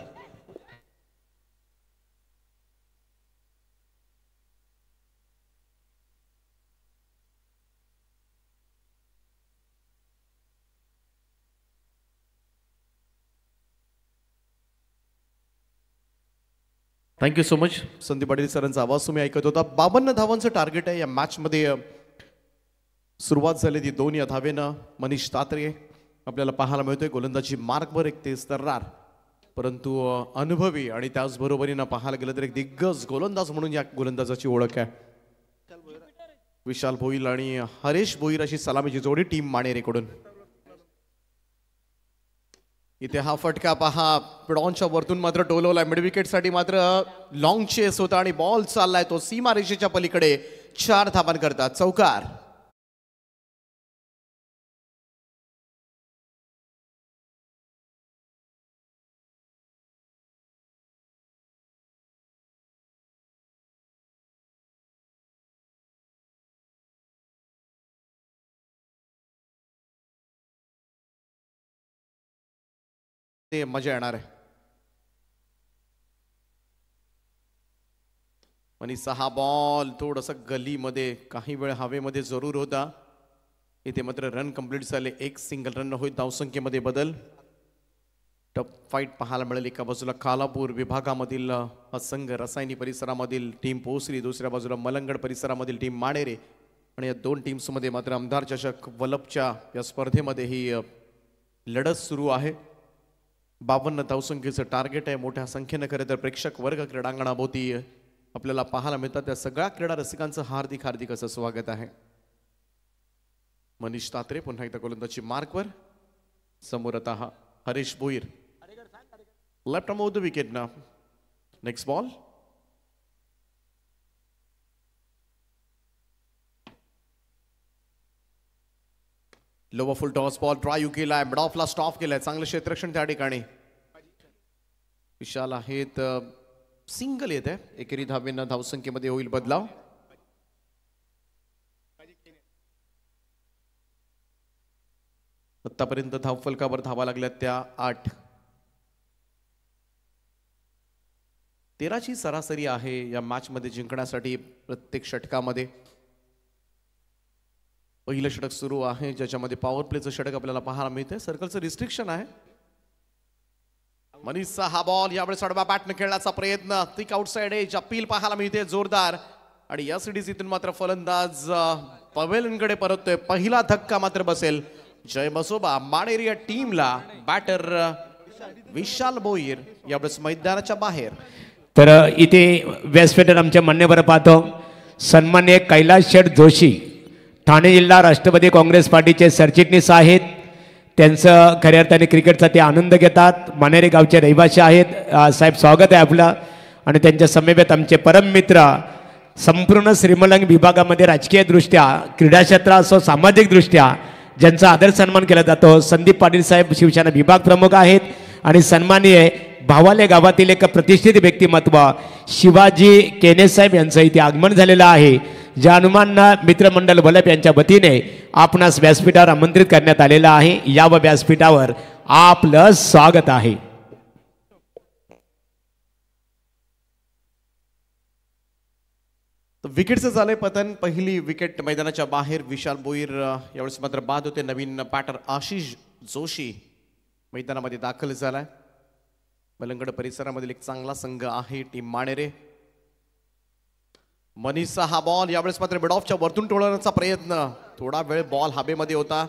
Thank you so much. Sandeep Patil सरांचा आवाज तुम्ही ऐकत होता. 52 धावांचं टार्गेट आहे या मॅचमध्ये. सुरुवात झाली ती 2 या धावेनं. मनीष तात्रे आपल्याला पाहायला मिळतोय गोलंदाजी मार्कवर एक तेज तर्रार, परंतु अनुभवी आणि त्याचबरोबरीनं पाहायला गेलं तर एक दिग्गज गोलंदाज म्हणून या गोलंदाजाची ओळख आहे. विशाल भोईर आणि हरेश भोईर अशी सलामीची जोडी टीम मानेरेकडून. इथे हा फटका पहा, पिडॉनच्या वरतून मात्र टोलवलाय. मिड विकेटसाठी मात्र लॉंग चेस होता आणि बॉल चाललाय तो सीमारेषेच्या पलीकडे. 4 धावांकरता चौकार. ते मजा येणार आहे. आणि 6 बॉल थोडंसं गलीमध्ये काही वेळ हवेमध्ये जरूर होता. इथे मात्र रन कंप्लीट झाले. एक सिंगल रन होईल. धावसंख्येमध्ये बदल. टफ फाईट पाहायला मिळेल. एका बाजूला खालापूर विभागामधील हा संघ रसायनी परिसरामधील टीम पोसरी, दुसऱ्या बाजूला मलंगड परिसरामधील टीम माणेरे. आणि या दोन टीम्समध्ये मात्र आमदार चषक वलपच्या या स्पर्धेमध्ये ही लढत सुरू आहे. 52 धावसंख्येचं टार्गेट आहे. मोठ्या संख्येनं खरं तर प्रेक्षक वर्ग क्रीडांगणाभोवती आपल्याला पाहायला मिळतात. त्या सगळ्या क्रीडा रसिकांचं हार्दिक हार्दिक असं स्वागत आहे. मनीष तात्रे पुन्हा एकदा गोलंदाजी मार्कवर. समोर आता Harish Bhoir. Left on the wicket ना. Next ball. Lower full toss ball drive केलाय. मिड ऑफला स्टॉप केलाय. चांगलं क्षेत्ररक्षण त्या ठिकाणी. विशाल आहेत. सिंगल येत आहे. एकेरी धावेनं धावसंख्येमध्ये होईल बदलाव. आतापर्यंत धावफलकावर धावा लागल्या त्या 8. 13ची सरासरी आहे या मॅच मध्ये जिंकण्यासाठी प्रत्येक षटकामध्ये. पहिलं षटक सुरू आहे ज्याच्यामध्ये पॉवर प्लेचं षटक आपल्याला पाहायला मिळते. सर्कलचं रिस्ट्रिक्शन आहे. मनीषचा हा बॉल यावेळेस आडव्या बॅटने खेळण्याचा प्रयत्न. थिक आउटसाइड एज अपील पाहायला मिळते जोरदार. आणि या सिटीतून मात्र फलंदाज पवेलनकडे परततोय. पहिला धक्का मात्र बसेल जय मसोबा माणेरी या टीमला. बॅटर विशाल भोईर यावेळेस मैदानाच्या बाहेर. तर इथे व्यासपीठावर आमच्या मान्यवर पाहतो सन्माननीय कैलास शेठ जोशी, ठाणे जिल्हा राष्ट्रवादी काँग्रेस पार्टीचे सरचिटणीस आहेत. त्यांचं खऱ्या अर्थाने क्रिकेटचा ते आनंद घेतात. माणेरे गावचे रहिवासी आहेत. साहेब स्वागत आहे आपलं. आणि त्यांच्या समवेत आमचे परम मित्र संपूर्ण श्रीमंत विभागामध्ये राजकीयदृष्ट्या, क्रीडा क्षेत्र असो, सामाजिकदृष्ट्या ज्यांचा आदर सन्मान केला जातो संदीप पाटील साहेब शिवसेना विभाग प्रमुख आहेत. आणि सन्माननीय भावाले गावातील एक प्रतिष्ठित व्यक्तिमत्व शिवाजी केने साहेब यांचं इथे आगमन झालेलं आहे. ज्या हनुमानना मित्रमंडळ वलप यांच्या वतीने आपणास व्यासपीठावर आमंत्रित करण्यात आलेलं आहे. या व्यासपीठावर आपलं स्वागत आहे. विकेटचं झालंय पतन. पहिली विकेट मैदानाच्या बाहेर. विशाल भोईर यावेळेस मात्र बाद होते. नवीन बॅटर आशिष जोशी मैदानामध्ये दाखल झालाय. मलंगड परिसरामधील एक चांगला संघ आहे टीम माणेरे. मनीषचा हा बॉल यावेळेस मात्र मिड ऑफच्या वरतून टोळण्याचा प्रयत्न. थोडा वेळ बॉल हवेमध्ये होता.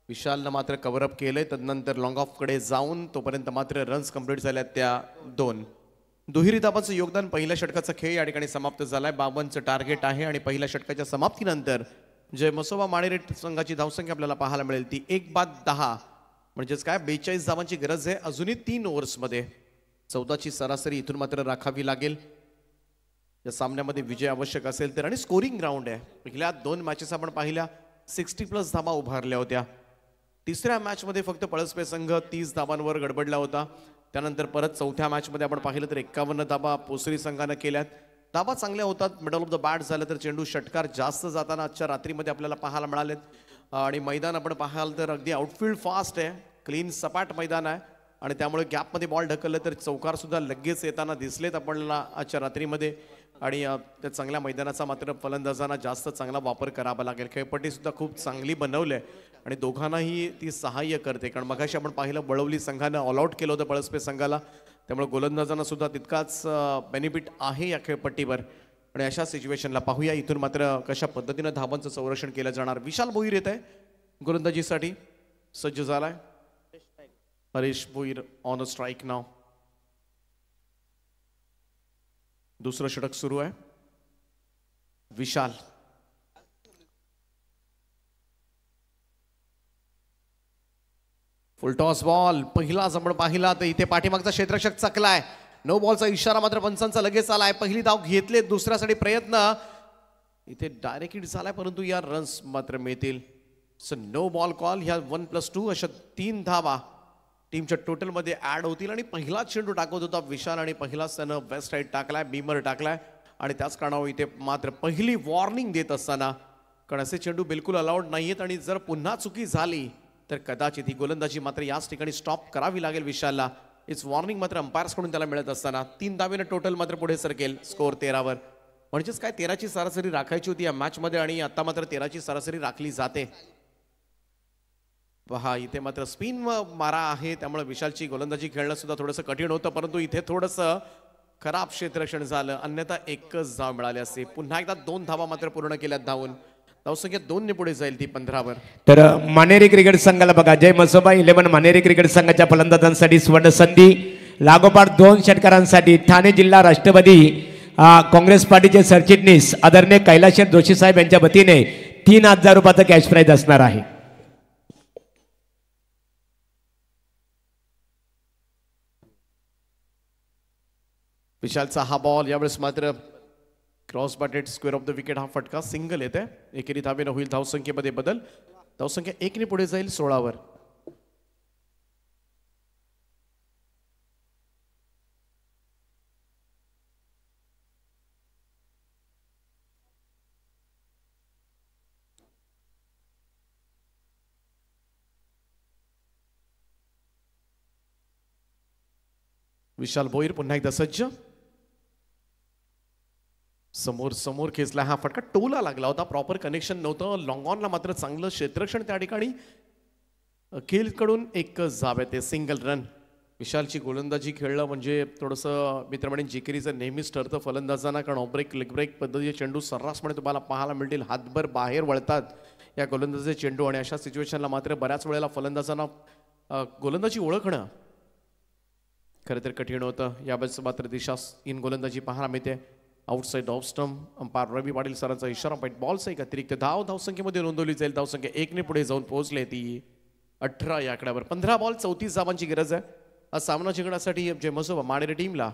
विशालनं मात्र कव्हरअप केलंय. तदनंतर लॉंग ऑफ कडे जाऊन तोपर्यंत मात्र रन्स कंप्लीट झाल्या त्या 2. दुहेरी धाबांचं योगदान. पहिल्या षटकाचा खेळ या ठिकाणी समाप्त झालाय. 52चं टार्गेट आहे. आणि पहिल्या षटकाच्या समाप्तीनंतर जय मसोबा माणेरे संघाची धावसंख्या आपल्याला पाहायला मिळेल ती 1/10. म्हणजेच काय 42 धावांची गरज आहे अजूनही 3 ओव्हर्समध्ये. 14ची सरासरी इथून मात्र राखावी लागेल. या सामन्यामध्ये विजय आवश्यक असेल तर. आणि स्कोरिंग ग्राउंड आहे. पहिल्या 2 मॅचेस आपण पाहिल्या 60+ धावा उभारल्या होत्या. तिसऱ्या मॅचमध्ये फक्त पळसपे संघ 30 धावांवर गडबडला होता. त्यानंतर परत चौथ्या मॅचमध्ये आपण पाहिलं तर 51 धावा पोसरी संघानं केल्यात. धावा चांगल्या होतात. मिडल ऑफ द बॅट झालं तर चेंडू षटकार जास्त जाताना आजच्या रात्रीमध्ये आपल्याला पाहायला मिळालेत. आणि मैदान आपण पाहाल तर अगदी आउटफील्ड फास्ट आहे. क्लीन सपाट मैदान आहे. आणि त्यामुळे गॅपमध्ये बॉल ढकललं तर चौकार सुद्धा लगेच येताना दिसलेत आपल्याला आजच्या रात्रीमध्ये. आणि त्या चांगल्या मैदानाचा मात्र फलंदाजांना जास्त चांगला वापर करावा लागेल. खेळपट्टी सुद्धा खूप चांगली बनवली आहे. आणि दोघांनाही ती सहाय्य करते. कारण मगाशी आपण पाहिलं बळवली संघानं ऑल आउट केलं होतं पळसपे संघाला. त्यामुळे गोलंदाजांना सुद्धा तितकाच बेनिफिट आहे या खेळपट्टीवर. आणि अशा सिच्युएशनला पाहूया इथून मात्र कशा पद्धतीनं धावांचं संरक्षण केलं जाणार. विशाल भोईर येत आहे गोलंदाजीसाठी. सज्ज झालाय. Harish Bhoir on a strike नाव. दुसरं षटक सुरू आहे. Vishal full toss ball. पहिला आपण पाहिला तर इथे पाठीमागचा क्षेत्ररक्षक चकलाय. नो बॉलचा इशारा मात्र पंचांचा लगेच आलाय. पहिली धाव घेतले. दुसऱ्यासाठी प्रयत्न इथे डायरेक्ट हिट झालाय परंतु या रन्स मात्र मिळतील. So no ball call. ह्या 1+2 अशा 3 धावा टीमच्या टोटलमध्ये ऍड होतील. आणि पहिला चेंडू टाकत होता विशाल आणि पहिलाच त्यानं वेस्ट साईड टाकलाय. बीमर टाकलाय. आणि त्याच कारणावर इथे मात्र पहिली वॉर्निंग देत असताना, कारण असे चेंडू बिलकुल अलाउड नाहीयेत. आणि जर पुन्हा चुकी झाली तर कदाचित ही गोलंदाजी मात्र याच ठिकाणी स्टॉप करावी लागेल विशालला. इट्स वॉर्निंग मात्र अंपायर्स कडून त्याला मिळत असताना 3 धावेनं टोटल मात्र पुढे सरकेल स्कोअर 13 म्हणजेच काय 13ची सरासरी राखायची होती या मॅच मध्ये आणि आता मात्र 13ची सरासरी राखली जाते. पहा इथे मात्र स्पिन मारा आहे त्यामुळे विशालची गोलंदाजी खेळणं सुद्धा थोडंसं कठीण होतं, परंतु इथे थोडंसं खराब क्षेत्ररक्षण झालं, अन्यथा एकच धाव मिळाली असते. पुन्हा एकदा 2 धावा मात्र पूर्ण केल्यात धावून. धावसंख्या 2 ने पुढे जाईल ती 15 तर मानेरी क्रिकेट संघाला बघा, जय मसोबा 11 मानेरी क्रिकेट संघाच्या फलंदाजांसाठी स्वर्ण संधी. लागोपाठ 2 षटकारांसाठी ठाणे जिल्हा राष्ट्रवादी काँग्रेस पार्टीचे सरचिटणीस आदरणीय कैलाशर जोशी साहेब यांच्या वतीने 3000 रुपयाचा कॅश प्राइज असणार आहे. विशालचा हा बॉल यावेळेस मात्र cross batted square of the wicket, हा फटका सिंगल येते. एकेरी धावेनं होईल धावसंख्येमध्ये बदल. धावसंख्या 1 ने पुढे जाईल 16 विशाल भोईर पुन्हा एकदा सज्ज. समोर समोर खेचला हा फटका, टोला लागला होता, प्रॉपर कनेक्शन नव्हतं. लॉंग ऑनला मात्र चांगलं क्षेत्ररक्षण त्या ठिकाणी. कडून एकच जाब आहे ते सिंगल रन. विशालची गोलंदाजी खेळलं म्हणजे थोडंसं मित्रमंडळी जिकिरीचं नेहमीच ठरतं फलंदाजांना, कारण ऑफ ब्रेक लेग ब्रेक पद्धतीचे चेंडू सर्रासपणे तुम्हाला पाहायला मिळतील. हातभर बाहेर वळतात या गोलंदाजीचे चेंडू आणि अशा सिच्युएशनला मात्र बऱ्याच वेळेला फलंदाजांना गोलंदाजी ओळखणं खरं तर कठीण होतं. यावेळेस मात्र दिशा इन गोलंदाजी पाहायला मिळते. Outside off stump. अंपायर रवी पाटील सरांचा इशारा. व्हाईट बॉलचा एक अतिरिक्त धाव धावसंख्येमध्ये नोंदवली जाईल. धावसंख्या 1 ने पुढे जाऊन पोहोचले ती 18 या आकड्यावर. 15 बॉल 34 धावांची गरज आहे हा सामना जिंकण्यासाठी जय मसोबा मानेरी टीमला.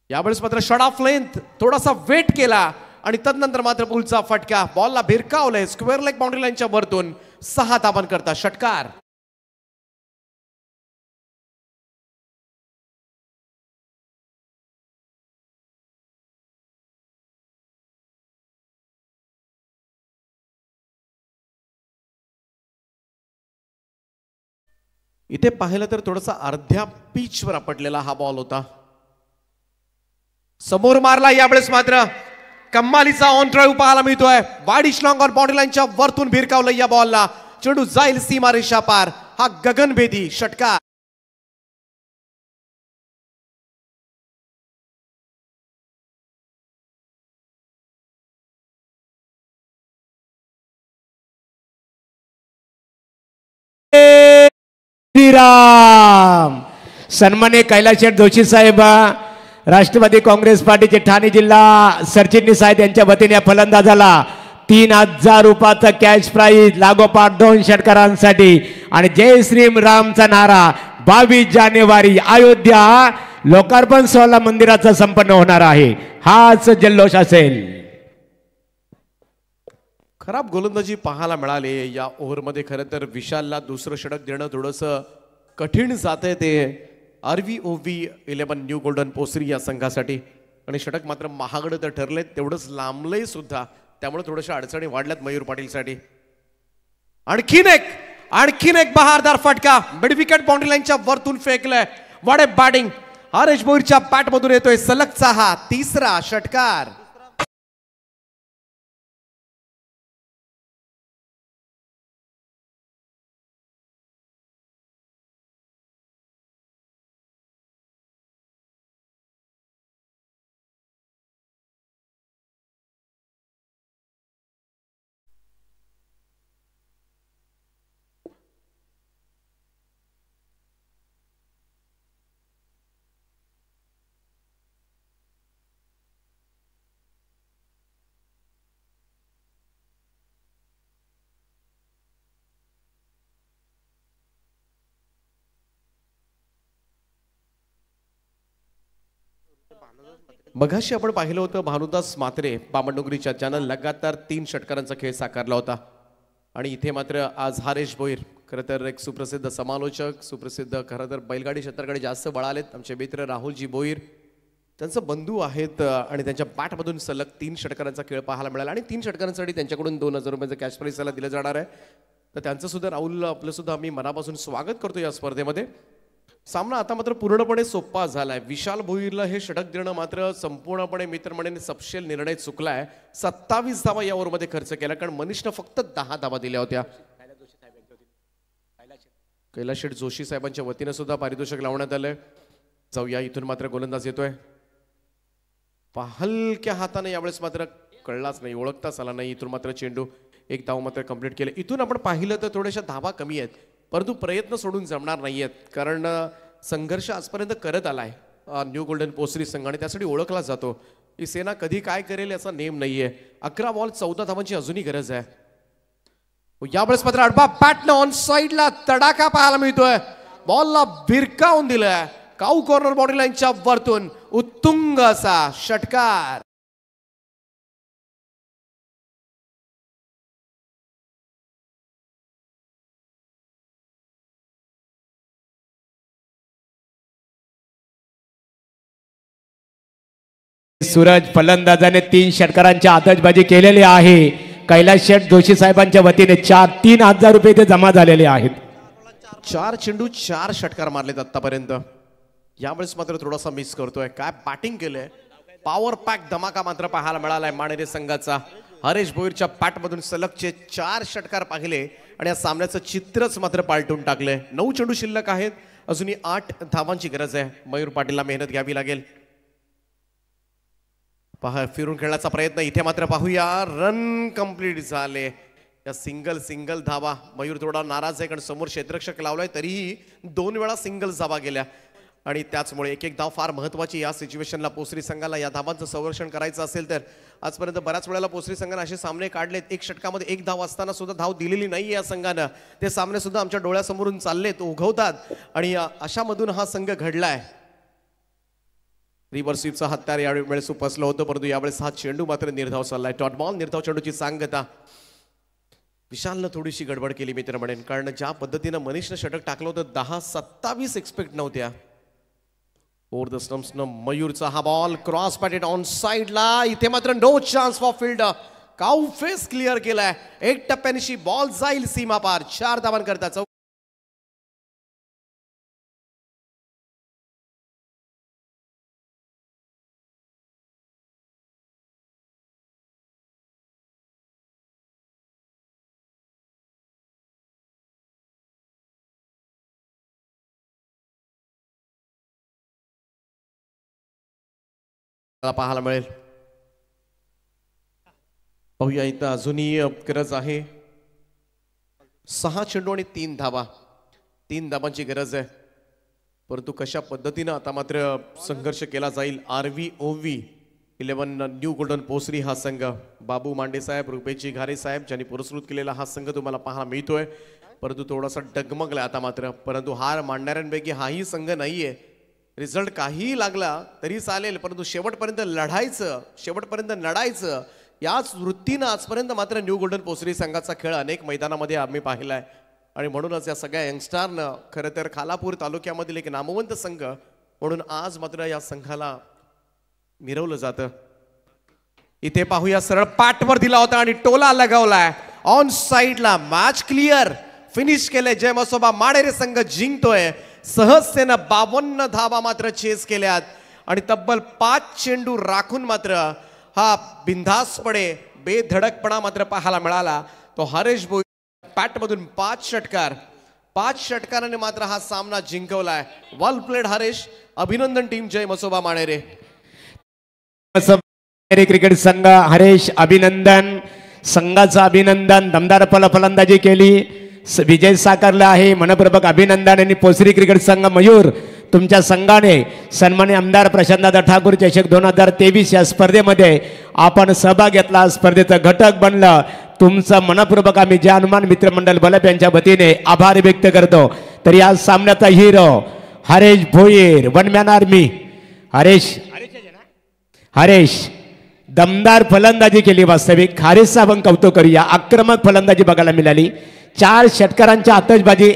यावेळेस मात्र शॉट ऑफ लेंथ थोडासा वेट केला आणि तदनंतर मात्र पुलचा फटका, बॉलला भिरकावलंय स्क्वेअर लेग बाउंड्री लाईनच्या वरतून. 6 धावांकरता षटकार. इथे पाहिलं तर थोडासा अर्ध्या पिचवर आपटलेला हा बॉल होता. समोर मारला यावेळेस मात्र कम्मालीचा ऑन ड्राईव्ह पाहायला मिळतोय. वाईड लॉंग ऑन बाउंड्री लाईनच्या वरतून भिरकावलं या बॉलला. चेंडू जाईल सीमारेषा पार. हा गगनभेदी षटकार. श्रीराम. सन्मान्य कैलाशेठ जोशी साहेब राष्ट्रवादी काँग्रेस पार्टीचे ठाणे जिल्हा सरचिटणीस आहेत, यांच्या वतीने या फलंदाजाला 3000 रुपयाचा कॅश प्राइज. लागोपाठ 2 षटकारांसाठी आणि जय श्रीम रामचा नारा. 22 जानेवारी अयोध्या लोकार्पण सोहळा मंदिराचा संपन्न होणार आहे. हाच जल्लोष असेल. खराब गोलंदाजी पाहायला मिळाले या ओव्हरमध्ये. खरं तर विशालला दुसरं षटक देणं थोडंसं कठीण जातंय ते RVOV 11 न्यू गोल्डन पोसरी या संघासाठी. आणि षटक मात्र महागडं तर ठरले तेवढंच लांबलंय सुद्धा, त्यामुळे थोड्याशा अडचणी वाढल्यात मयूर पाटीलसाठी. आणखीन एक बहारदार फटका मिड विकेट बाउंड्री लाईनच्या वरतून फेकलंय. वाडे बॅटिंग हरेश भोईरच्या बॅट मधून येतोय सलगचा हा 3रा षटकार. मघाशी आपण पाहिलं होतं भानुदास म्हात्रे बामणडोंगरीच्या, ज्यानं लगातार 3 षटकारांचा खेळ साकारला होता. आणि इथे मात्र आज हरेश भोईर, खरं तर एक सुप्रसिद्ध समालोचक, सुप्रसिद्ध खरं तर बैलगाडी क्षेत्राकडे जास्त वळालेत आमचे मित्र राहुलजी भोईर. त्यांचं बंधू आहेत आणि त्यांच्या बॅटमधून सलग 3 षटकारांचा खेळ पाहायला मिळाला आणि 3 षटकारांसाठी त्यांच्याकडून 2000 रुपयाचं कॅश प्राइज त्याला दिलं जाणार आहे. तर त्यांचं सुद्धा राहुल आपलं सुद्धा आम्ही मनापासून स्वागत करतो या स्पर्धेमध्ये. सामना आता मात्र पूर्णपणे सोपा झालाय. विशाल भोईरला हे षटक देणं मात्र संपूर्णपणे मित्रमंडळीने सपशेल निर्णय चुकलाय. 27 धावा या ओव्हरमध्ये खर्च केला कारण मनीषनं फक्त 10 धावा दिल्या होत्या. कैलास शेठ जोशी साहेबांच्या वतीने सुद्धा पारितोषिक लावण्यात आलंय. जाऊया इथून मात्र गोलंदाज येतोय. हलक्या हाताने यावेळेस मात्र कळलाच नाही, ओळखताच आला नाही. इथून मात्र चेंडू एक धाव मात्र कंप्लीट केले. इथून आपण पाहिलं तर थोड्याशा धावा कमी आहेत परंतु प्रयत्न सोडून जमणार नाहीयेत कारण संघर्ष आजपर्यंत करत आलाय न्यू गोल्डन पोसरी संघ आणि त्यासाठी ओळखला जातो. ही सेना कधी काय करेल याचा नेम नाहीये. 11 बॉल 14 धावांची अजूनही गरज आहे. यावेळेस मात्र अडबा बॅटनं ऑन साइडला तडाखा पाहायला मिळतोय. बॉलला भिरकावून दिलाय काऊ कॉर्नर बॉडी लाईनच्या वरतून उत्तुंग असा षटकार. सूरज फलंदाजाने 3 षटकारांची आतषबाजी केलेली आहे. कैलास शेठ जोशी साहेबांच्या वतीने 3,000 रुपये ते जमा झालेले आहेत. 4 चेंडू 4 षटकार मारलेत आतापर्यंत. यावेळेस मात्र थोडासा मिस करतोय. काय बॅटिंग केलंय. पॉवर पॅक धमाका मात्र पाहायला मिळालाय माणेरे संघाचा. हरेश भोईरच्या बॅटमधून सलगचे 4 षटकार पाहिले आणि या सामन्याचं चित्रच मात्र पालटून टाकलंय. 9 चेंडू शिल्लक आहेत. अजूनही 8 धावांची गरज आहे. मयूर पाटीलला मेहनत घ्यावी लागेल. पहा फिरून खेळण्याचा प्रयत्न. इथे मात्र पाहूया रन कंप्लीट झाले. या सिंगल धावा. मयूर थोडा नाराज आहे कारण समोर क्षेत्ररक्षक लावलाय तरीही 2 वेळा सिंगल धावा गेल्या आणि त्याचमुळे एक धाव फार महत्वाची या सिच्युएशनला. पोसरी संघाला या धावांचं संरक्षण करायचं असेल तर आजपर्यंत बऱ्याच वेळेला पोसरी संघाने असे सामने काढलेत. 1 षटकामध्ये 1 धाव असताना सुद्धा धाव दिलेली नाही या संघानं. ते सामने सुद्धा आमच्या डोळ्यासमोरून चाललेत, उगवतात आणि अशामधून हा संघ घडलाय. रिव्हर्स स्वीपचा हत्यार यावेळेस उपसलं होतं परंतु यावेळेस हा चेंडू मात्र निर्धाव चाललाय. डॉट बॉल निर्धाव चेंडूची सांगता. विशालनं थोडीशी गडबड केली मित्र म्हणेन कारण ज्या पद्धतीनं मनीषनं षटक टाकलं होतं 10-27 एक्सपेक्ट नव्हत्या. ओव्हर द स्टंप्सनं मयूरचा हा बॉल क्रॉस पॅटेड ऑन साइडला. इथे मात्र no chance for field. Cow face clear केलाय. 1 टप्प्यानिशी बॉल जाईल सीमा पार. 4 धावांकरता पाहायला मिळेल. पाहूया इथं अजूनही गरज आहे. 6 चेंडू आणि 3 धावा. 3 धावांची गरज आहे परंतु कशा पद्धतीनं आता मात्र संघर्ष केला जाईल. RVOV 11 न्यू गोल्डन पोसरी हा संघ. बाबू मांडे साहेब, रुपेशजी घारे साहेब ज्यांनी पुरस्कृत केलेला हा संघ तुम्हाला पाहायला मिळतोय परंतु थोडासा डगमगला आता मात्र. परंतु हार मांडणाऱ्यांपैकी हाही संघ नाहीये. रिझल्ट काही लागला तरी चालेल परंतु शेवटपर्यंत लढायचं, शेवटपर्यंत लढायचं याच वृत्तीनं आजपर्यंत मात्र न्यू गोल्डन पोसरी संघाचा खेळ अनेक मैदानामध्ये आम्ही पाहिलाय आणि म्हणूनच या सगळ्या यंगस्टारनं खरं तर खालापूर तालुक्यामधील एक नामवंत संघ म्हणून आज मात्र या संघाला मिरवलं जातं. इथे पाहूया सरळ पाठवर दिला होता आणि टोला लगावलाय ऑन साइडला. मॅच क्लिअर फिनिश केले. जय मसोबा माणेरे संघ जिंकतोय. सहजतेनं 52 धावा मात्र चेस केल्यात आणि तब्बल 5 चेंडू राखून मात्र हा बिनधास्तपणे बेधडकपणा मात्र पाहायला मिळाला. तो हरेश भोईर पॅटमधून 5 षटकाराने मात्र हा सामना जिंकवलाय. Well played Haresh. अभिनंदन टीम जय मसोबा माणेरे. क्रिकेट संघ हरेश अभिनंदन. संघाचं अभिनंदन. दमदार फलंदाजी केली. विजय साकारला आहे. मनपूर्वक अभिनंदन. आणि पोसरी क्रिकेट संघ मयूर तुमच्या संघाने सन्मान्य आमदार प्रशांतदादा ठाकूर चषक 2023 या स्पर्धेमध्ये आपण सहभाग घेतला. स्पर्धेचं घटक बनलं. तुमचं मनपूर्वक आम्ही जे हनुमान मित्रमंडळ बलप यांच्या वतीने आभार व्यक्त करतो. तर या सामन्याचा hero Haresh Bhoir, one man army. Haresh दमदार फलंदाजी केली. वास्तविक हरेश साहेबांचं कौतुक करूया. आक्रमक फलंदाजी बघायला मिळाली. 4 षटकारांची आतषबाजी,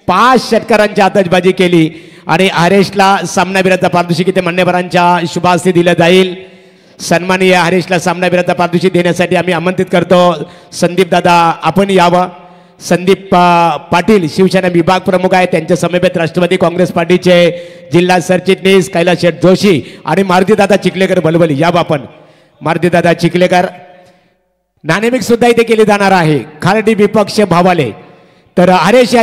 5 षटकारांची आतषबाजी केली आणि हरेशला सामनावीराचा पारितोषिक इथे मान्यवरांच्या शुभास्ते दिलं जाईल. सन्माननीय हरेशला सामनावीराचा पारितोषिक देण्यासाठी आम्ही आमंत्रित करतो. संदीप दादा आपण यावं. संदीप पाटील शिवसेना विभाग प्रमुख आहे, त्यांच्या समवेत राष्ट्रवादी काँग्रेस पार्टीचे जिल्हा सरचिटणीस कैलास शेठ जोशी आणि मारुतीदादा चिखलेकर बलबली या बापन. मारुतीदादा चिखलेकर नाणेफेक सुद्धा इथे केली जाणार आहे. खारडी विपक्ष भावाले. तर हरेश